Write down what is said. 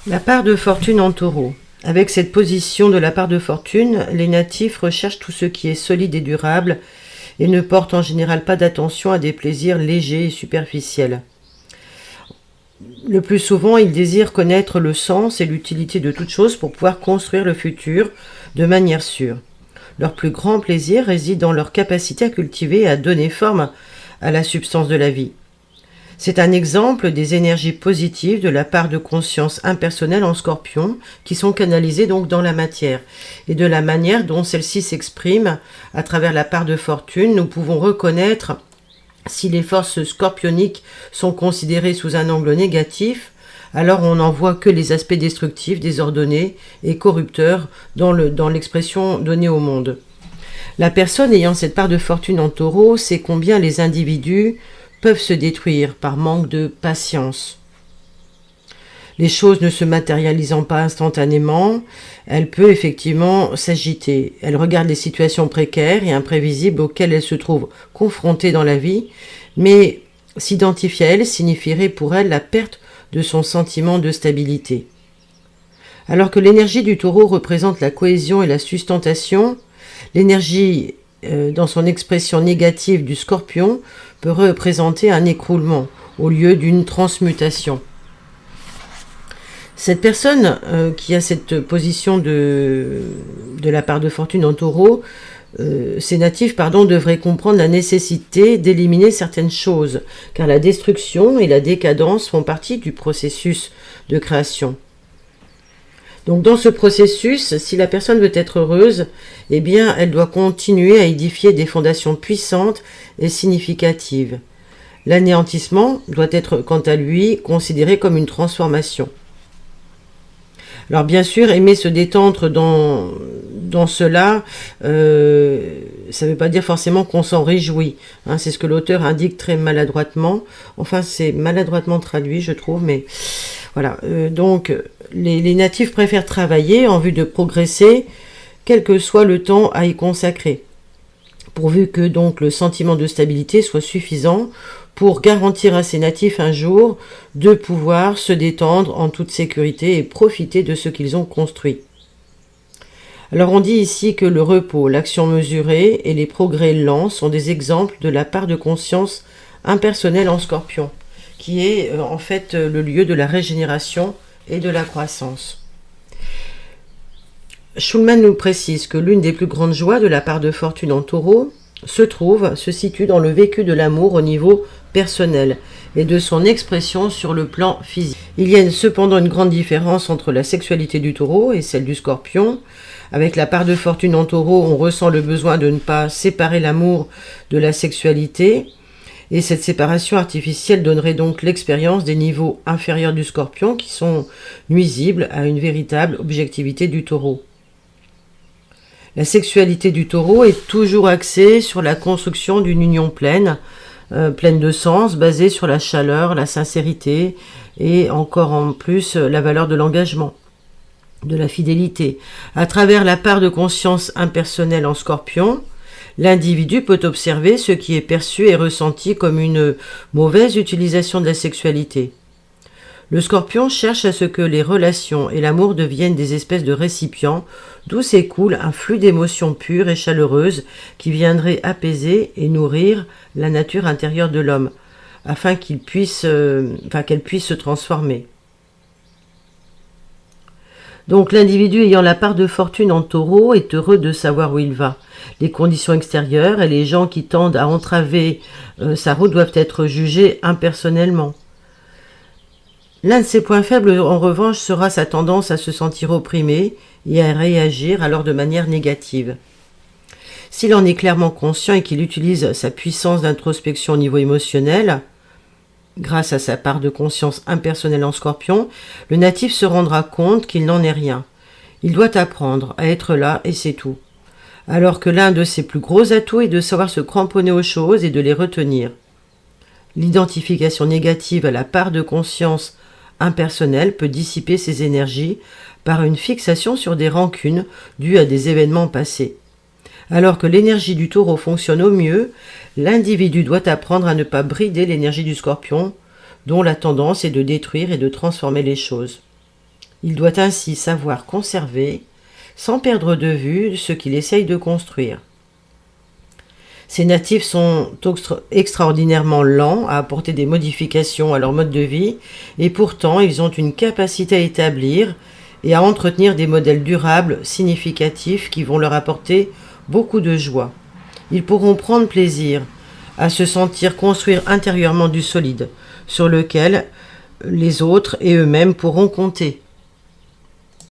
La part de fortune en taureau. Avec cette position de la part de fortune, les natifs recherchent tout ce qui est solide et durable et ne portent en général pas d'attention à des plaisirs légers et superficiels. Le plus souvent, ils désirent connaître le sens et l'utilité de toute chose pour pouvoir construire le futur de manière sûre. Leur plus grand plaisir réside dans leur capacité à cultiver et à donner forme à la substance de la vie. C'est un exemple des énergies positives de la part de conscience impersonnelle en Scorpion qui sont canalisées donc dans la matière. Et de la manière dont celle-ci s'exprime à travers la part de fortune, nous pouvons reconnaître si les forces scorpioniques sont considérées sous un angle négatif, alors on n'en voit que les aspects destructifs, désordonnés et corrupteurs dans l'expression donnée au monde. La personne ayant cette part de fortune en taureau sait combien les individus peuvent se détruire par manque de patience. Les choses ne se matérialisant pas instantanément, elle peut effectivement s'agiter. Elle regarde les situations précaires et imprévisibles auxquelles elle se trouve confrontée dans la vie, mais s'identifier à elle signifierait pour elle la perte de son sentiment de stabilité. Alors que l'énergie du taureau représente la cohésion et la sustentation, l'énergie dans son expression négative du scorpion peut représenter un écroulement au lieu d'une transmutation. Cette personne qui a cette position de la part de fortune en taureau, ces natifs devraient comprendre la nécessité d'éliminer certaines choses, car la destruction et la décadence font partie du processus de création. Donc dans ce processus, si la personne veut être heureuse, eh bien elle doit continuer à édifier des fondations puissantes et significatives. L'anéantissement doit être quant à lui considéré comme une transformation. Alors bien sûr, aimer se détendre dans cela, ça ne veut pas dire forcément qu'on s'en réjouit. C'est ce que l'auteur indique très maladroitement. Enfin, c'est maladroitement traduit, je trouve, mais voilà. Donc, les natifs préfèrent travailler en vue de progresser, quel que soit le temps à y consacrer, pourvu que donc le sentiment de stabilité soit suffisant pour garantir à ces natifs un jour de pouvoir se détendre en toute sécurité et profiter de ce qu'ils ont construit. Alors on dit ici que le repos, l'action mesurée et les progrès lents sont des exemples de la part de conscience impersonnelle en Scorpion, qui est en fait le lieu de la régénération et de la croissance. Schulman nous précise que l'une des plus grandes joies de la part de fortune en taureau se situe dans le vécu de l'amour au niveau personnel et de son expression sur le plan physique. Il y a cependant une grande différence entre la sexualité du taureau et celle du scorpion. Avec la part de fortune en taureau, on ressent le besoin de ne pas séparer l'amour de la sexualité, et cette séparation artificielle donnerait donc l'expérience des niveaux inférieurs du scorpion qui sont nuisibles à une véritable objectivité du taureau. La sexualité du taureau est toujours axée sur la construction d'une union pleine de sens, basée sur la chaleur, la sincérité et encore en plus la valeur de l'engagement, de la fidélité. À travers la part de conscience impersonnelle en Scorpion, l'individu peut observer ce qui est perçu et ressenti comme une mauvaise utilisation de la sexualité. Le Scorpion cherche à ce que les relations et l'amour deviennent des espèces de récipients d'où s'écoule un flux d'émotions pures et chaleureuses qui viendraient apaiser et nourrir la nature intérieure de l'homme, afin qu'elle puisse se transformer. Donc l'individu ayant la part de fortune en taureau est heureux de savoir où il va. Les conditions extérieures et les gens qui tendent à entraver sa route doivent être jugés impersonnellement. L'un de ses points faibles, en revanche, sera sa tendance à se sentir opprimé et à réagir alors de manière négative. S'il en est clairement conscient et qu'il utilise sa puissance d'introspection au niveau émotionnel, grâce à sa part de conscience impersonnelle en Scorpion, le natif se rendra compte qu'il n'en est rien. Il doit apprendre à être là et c'est tout. Alors que l'un de ses plus gros atouts est de savoir se cramponner aux choses et de les retenir. L'identification négative à la part de conscience impersonnelle peut dissiper ses énergies par une fixation sur des rancunes dues à des événements passés. Alors que l'énergie du taureau fonctionne au mieux, l'individu doit apprendre à ne pas brider l'énergie du scorpion, dont la tendance est de détruire et de transformer les choses. Il doit ainsi savoir conserver, sans perdre de vue ce qu'il essaye de construire. Ces natifs sont extraordinairement lents à apporter des modifications à leur mode de vie, et pourtant ils ont une capacité à établir et à entretenir des modèles durables, significatifs, qui vont leur apporter beaucoup de joie. Ils pourront prendre plaisir à se sentir construire intérieurement du solide, sur lequel les autres et eux-mêmes pourront compter.